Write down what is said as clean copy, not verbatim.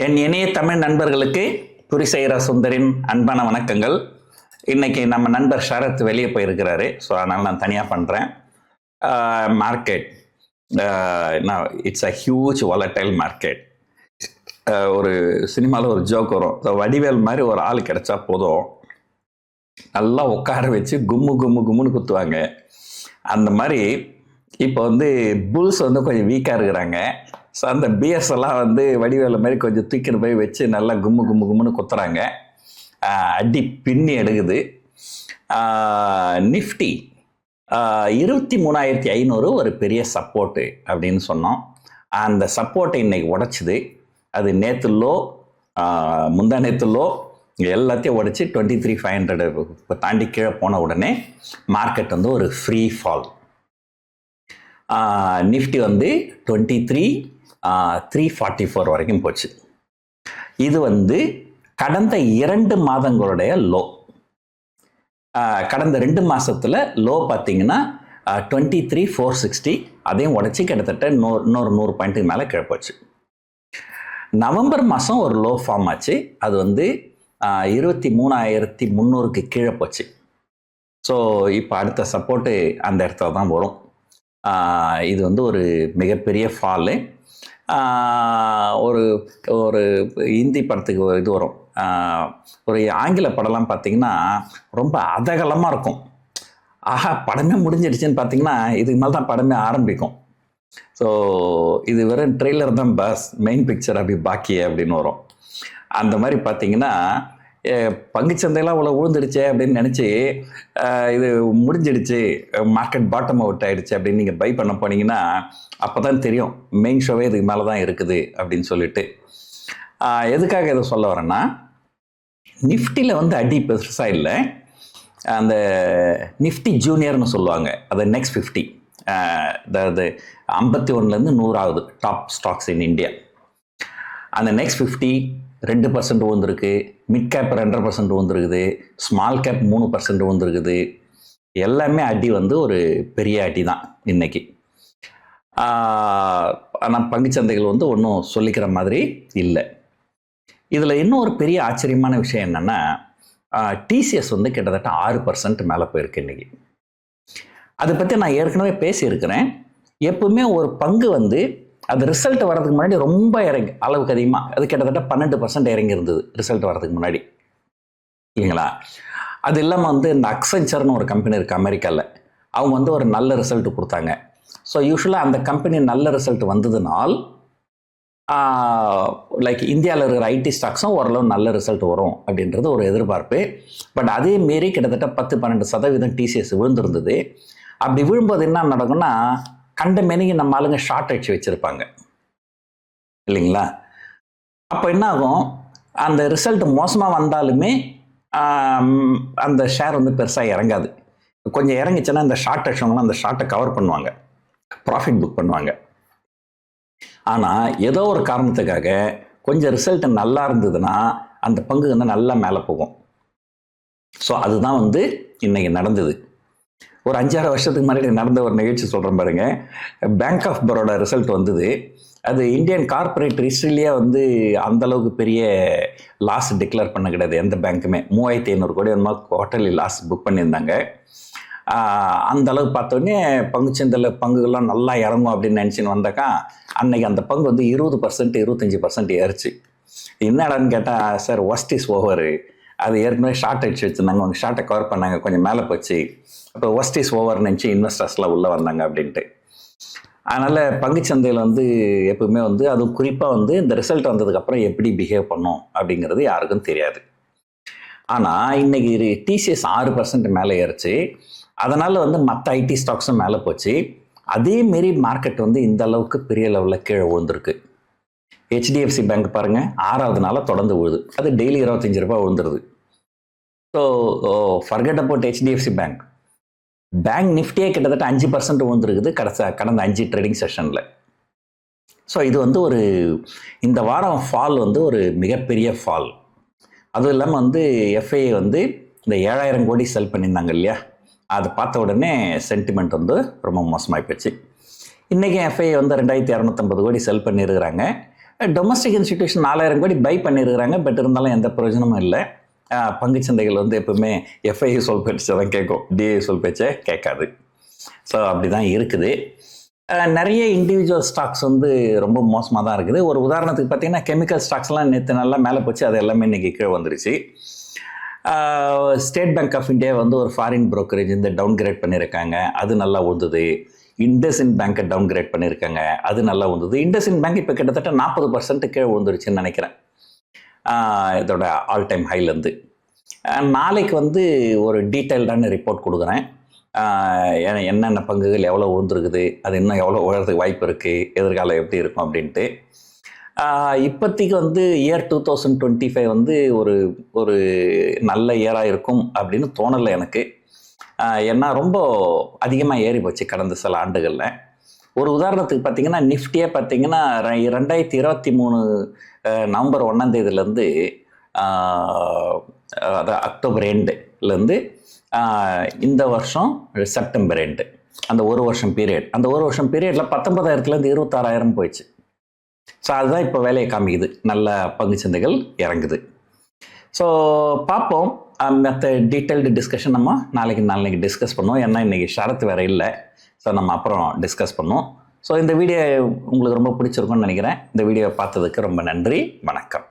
என் இணைய தமிழ் நண்பர்களுக்கு புரிசெய்கிற சுந்தரின் அன்பான வணக்கங்கள். இன்னைக்கு நம்ம நண்பர் ஷரத் வெளியே போயிருக்கிறாரு. ஸோ அதனால் நான் தனியாக பண்ணுறேன். Market it's a huge volatile market. ஒரு சினிமாவில் ஒரு ஜோக் வரும், வடிவேல் மாதிரி ஒரு ஆள் கிடைச்சா போதும், நல்லா உட்கார வச்சு கும்மு கும்மு கும்முன்னு குத்துவாங்க. அந்த மாதிரி இப்போ புல்ஸ் கொஞ்சம் வீக்காக இருக்கிறாங்க. ஸோ அந்த பிஎஸ் எல்லாம் வடிவேல மாதிரி கொஞ்சம் தூக்கிட்டு போய் வச்சு நல்லா கும்மு கும்மு கும்முன்னு குத்துறாங்க. அடி பின்னி எடுக்குது. நிஃப்டி 23,500 ஒரு பெரிய சப்போர்ட்டு அப்படின்னு சொன்னோம். அந்த சப்போர்ட்டை இன்னைக்கு உடைச்சிது. அது நேற்று லோ, முந்தா நேற்று லோ, எல்லாத்தையும் உடைச்சி 23,500 தாண்டி கீழே போன உடனே மார்க்கெட் ஒரு ஃப்ரீ ஃபால். நிஃப்டி 23,344 வரைக்கும் போச்சு. இது கடந்த 2 மாதங்களுடைய லோ. கடந்த 2 மாசத்துல லோ பார்த்தீங்கன்னா 23,460, அதையும் உடைச்சி கிட்டத்தட்ட இன்னொரு 100 பாயிண்ட்டுக்கு மேலே கீழே போச்சு. நவம்பர் மாதம் ஒரு லோ ஃபார்ம் ஆச்சு. அது 23,300க்கு கீழே போச்சு. ஸோ இப்போ அடுத்த சப்போர்ட்டு அந்த இடத்துல தான் வரும். இது ஒரு மிகப்பெரிய ஃபாலு. ஒரு ஒரு ஹிந்தி படத்துக்கு இது வரும், ஒரு ஆங்கில படம்லாம் பார்த்தீங்கன்னா ரொம்ப அதகலமாக இருக்கும். ஆஹா, படமே முடிஞ்சிடுச்சுன்னு பார்த்தீங்கன்னா இதுக்கு மேலே தான் படமே ஆரம்பிக்கும். ஸோ இது வெறும் ட்ரெய்லர் தான் பஸ், மெயின் பிக்சர் அப்படி பாக்கி அப்படின்னு வரும். அந்த மாதிரி பார்த்தீங்கன்னா பங்குச்சந்தையெல்லாம் அவ்வளோ விழுந்துடுச்சே அப்படின்னு நினச்சி இது முடிஞ்சிடுச்சு, மார்க்கெட் பாட்டம் அவுட் ஆகிடுச்சு அப்படின்னு நீங்கள் பை பண்ண போனீங்கன்னா அப்போ தான் தெரியும் மெயின் ஷோவே இதுக்கு மேலே தான் இருக்குது அப்படின்னு சொல்லிட்டு. எதுக்காக இதை சொல்ல வரேன்னா, நிஃப்டியில் அடி பெருசாக இல்லை. அந்த நிஃப்டி ஜூனியர்னு சொல்லுவாங்க, அது நெக்ஸ்ட் 50, அதாவது 51லேருந்து 100 ஆகுது டாப் ஸ்டாக்ஸ் இன் இந்தியா. அந்த நெக்ஸ்ட் 50 2% வந்துருக்கு, மிட் கேப் 2% வந்துருக்குது, ஸ்மால் கேப் 3% வந்துருக்குது. எல்லாமே அடி ஒரு பெரிய அடி தான் இன்னைக்கு. ஆனால் பங்குச்சந்தைகள் ஒன்றும் சொல்லிக்கிற மாதிரி இல்லை. இதில் இன்னும் ஒரு பெரிய ஆச்சரியமான விஷயம் என்னென்னா, டிசிஎஸ் கிட்டத்தட்ட 6% மேலே போயிருக்கு இன்னைக்கு. அதை பற்றி நான் ஏற்கனவே பேசியிருக்கிறேன். எப்பவுமே ஒரு பங்கு அது ரிசல்ட் வர்றதுக்கு முன்னாடி ரொம்ப இறங்கி, அளவுக்கு அதிகமாக, அது கிட்டத்தட்ட 12% இறங்கி இருந்தது ரிசல்ட் வர்றதுக்கு முன்னாடி, இல்லைங்களா? அது இல்லாமல் இந்த அக்சென்ச்சர்னு ஒரு கம்பெனி இருக்குது அமெரிக்காவில். அவங்க ஒரு நல்ல ரிசல்ட் கொடுத்தாங்க. ஸோ யூஸ்வலாக அந்த கம்பெனி நல்ல ரிசல்ட் வந்ததுனால் லைக் இந்தியாவில் இருக்கிற ஐடி ஸ்டாக்ஸும் ஓரளவு நல்ல ரிசல்ட் வரும் அப்படின்றது ஒரு எதிர்பார்ப்பு. பட் அதே மாரி கிட்டத்தட்ட 10-12% டிசிஎஸ் விழுந்திருந்தது. அப்படி விழும்போது என்ன நடக்கும்னா, கண்ட மெனிக்கு நம்ம ஆளுங்க ஷார்ட் அடிச்சு வச்சுருப்பாங்க, இல்லைங்களா? அப்போ என்ன ஆகும், அந்த ரிசல்ட் மோசமாக வந்தாலுமே அந்த ஷேர் பெருசாக இறங்காது. கொஞ்சம் இறங்கிச்சுன்னா இந்த ஷார்ட் அடிச்சவங்களாம் அந்த ஷார்ட்டை கவர் பண்ணுவாங்க, ப்ராஃபிட் புக் பண்ணுவாங்க. ஆனால் ஏதோ ஒரு காரணத்துக்காக கொஞ்சம் ரிசல்ட் நல்லா இருந்ததுன்னா அந்த பங்கு நல்லா மேலே போகும். ஸோ அதுதான் இன்னைக்கு நடந்தது. ஒரு 5-6 வருஷத்துக்கு முன்னாடி நடந்த ஒரு நிகழ்ச்சி சொல்கிறேன் பாருங்க. பேங்க் ஆஃப் பரோடா ரிசல்ட் வந்தது. அது இந்தியன் கார்பரேட் ஹிஸ்ட்ரியிலேயே அந்தளவுக்கு பெரிய லாஸ் டிக்ளேர் பண்ண கிடையாது எந்த பேங்க்குமே. 3,500 கோடி குவார்டர்லி லாஸ் புக் பண்ணியிருந்தாங்க. அந்த அளவுக்கு பார்த்தோன்னே பங்குச்சந்தையில் பங்குகள்லாம் நல்லா இறங்கும் அப்படின்னு நினச்சின்னு வந்தாக்கா, அன்னைக்கு அந்த பங்கு 20%, 25% ஏறிச்சு. என்னடான்னு கேட்டால், சார் ஒஸ்ட் இஸ் ஓவர், அது ஏற்கனவே ஷார்ட் அடிச்சு வச்சுருந்தாங்க, அவங்க ஷார்ட்டை கவர் பண்ணாங்க, கொஞ்சம் மேலே போச்சு, அப்போ ஒஸ்ட் இஸ் ஓவர் நினச்சி இன்வெஸ்டர்ஸ்லாம் உள்ளே வந்தாங்க அப்படின்ட்டு. அதனால் பங்குச்சந்தையில் எப்பவுமே அது குறிப்பாக இந்த ரிசல்ட் வந்ததுக்கப்புறம் எப்படி பிஹேவ் பண்ணும் அப்படிங்கிறது யாருக்கும் தெரியாது. ஆனால் இன்னைக்கு டிசிஎஸ் 6% மேலே ஏறிச்சு. அதனால் மற்ற ஐடி ஸ்டாக்ஸும் மேலே போச்சு. அதேமாரி மார்க்கெட் இந்த அளவுக்கு பெரிய லெவலில் கீழே விழுந்திருக்கு. ஹெச்டிஎஃப்சி பேங்க் பாருங்கள், 6வது நாளாக தொடர்ந்து விழுது. அது டெய்லி 25 ரூபாய் விழுந்துருது. So forget about HDFC bank. Bank நிஃப்டியே கிட்டத்தட்ட 5% விழுந்துருக்குது கடந்த 5 ட்ரேடிங் செஷனில். ஸோ இது ஒரு இந்த வாரம் ஃபால் ஒரு மிகப்பெரிய ஃபால். அதுவும் இல்லாமல் எஃப்ஐ இந்த 7,000 கோடி செல் பண்ணியிருந்தாங்க இல்லையா, அதை பார்த்த உடனே சென்டிமெண்ட் ரொம்ப மோசமாகி போச்சு. இன்றைக்கி எஃப்ஐ 2,250 கோடி செல் பண்ணியிருக்கிறாங்க. டொமஸ்டிக் இன்ஸ்டிடியூஷன் 4000 கோடி பை பண்ணியிருக்கிறாங்க. பட் இருந்தாலும் எந்த பிரயோஜனமும் இல்லை. பங்குச்சந்தைகள் வந்து எப்பவுமே எஃப்ஐ சொல் பேச்சை தான் கேட்கும், டிஐ சொல் பேச்சை கேட்காது. ஸோ அப்படி தான் இருக்குது. நிறைய இண்டிவிஜுவல் ஸ்டாக்ஸ் வந்து ரொம்ப மோசமாக தான் இருக்குது. ஒரு உதாரணத்துக்கு பார்த்தீங்கன்னா கெமிக்கல் ஸ்டாக்ஸ்லாம் நேற்று நல்லா மேலே போச்சு, அது எல்லாமே இன்றைக்கி கீழே வந்துருச்சு. ஸ்டேட் பேங்க் ஆஃப் இந்தியா வந்து ஒரு ஃபாரின் brokerage இந்த டவுன்கிரேட் பண்ணியிருக்காங்க, அது நல்லா உந்துது. இண்டஸ்இண்ட் பேங்க்கை டவுன்கிரேட் பண்ணியிருக்காங்க, அது நல்லா உந்துது. இண்டஸ்இண்ட் பேங்க் இப்போ கிட்டத்தட்ட 40% கீழே விழுந்துருச்சுன்னு நினைக்கிறேன் இதோட ஆல் டைம் ஹைலேருந்து. நாளைக்கு வந்து ஒரு டீட்டெயில்டான ரிப்போர்ட் கொடுக்குறேன். என்னென்ன பங்குகள் எவ்வளோ விழுந்துருக்குது, அது இன்னும் எவ்வளோ உயரத்துக்கு வாய்ப்பு இருக்குது, எதிர்காலம் எப்படி இருக்கும் அப்படின்ட்டு. இப்போதைக்கு வந்து இயர் 2025 வந்து ஒரு ஒரு நல்ல இயராக இருக்கும் அப்படின்னு தோணலை எனக்கு. ஏன்னா ரொம்ப அதிகமாக ஏறி போச்சு கடந்த சில ஆண்டுகளில். ஒரு உதாரணத்துக்கு பார்த்தீங்கன்னா நிஃப்டியே பார்த்தீங்கன்னா 2023 நவம்பர் 1ஆம் தேதியிலேருந்து அது அக்டோபர் எண்டுலேருந்து இந்த வருஷம் செப்டம்பர் எண்டு, அந்த ஒரு வருஷம் பீரியட், அந்த ஒரு வருஷம் பீரியடில் 19,000லேருந்து 26,000 போயிடுச்சு. ஸோ அதுதான் இப்போ வேலையை காமிக்குது, நல்ல பங்குச்சந்தைகள் இறங்குது. ஸோ பார்ப்போம். மற்ற டீட்டெயில்டு டிஸ்கஷன் நம்ம நாளைக்கு டிஸ்கஸ் பண்ணுவோம். ஏன்னா இன்றைக்கி ஷரத்து வேறு இல்லை. ஸோ நம்ம அப்புறம் டிஸ்கஸ் பண்ணுவோம். ஸோ இந்த வீடியோ உங்களுக்கு ரொம்ப பிடிச்சிருக்கும்னு நினைக்கிறேன். இந்த வீடியோவை பார்த்ததுக்கு ரொம்ப நன்றி. வணக்கம்.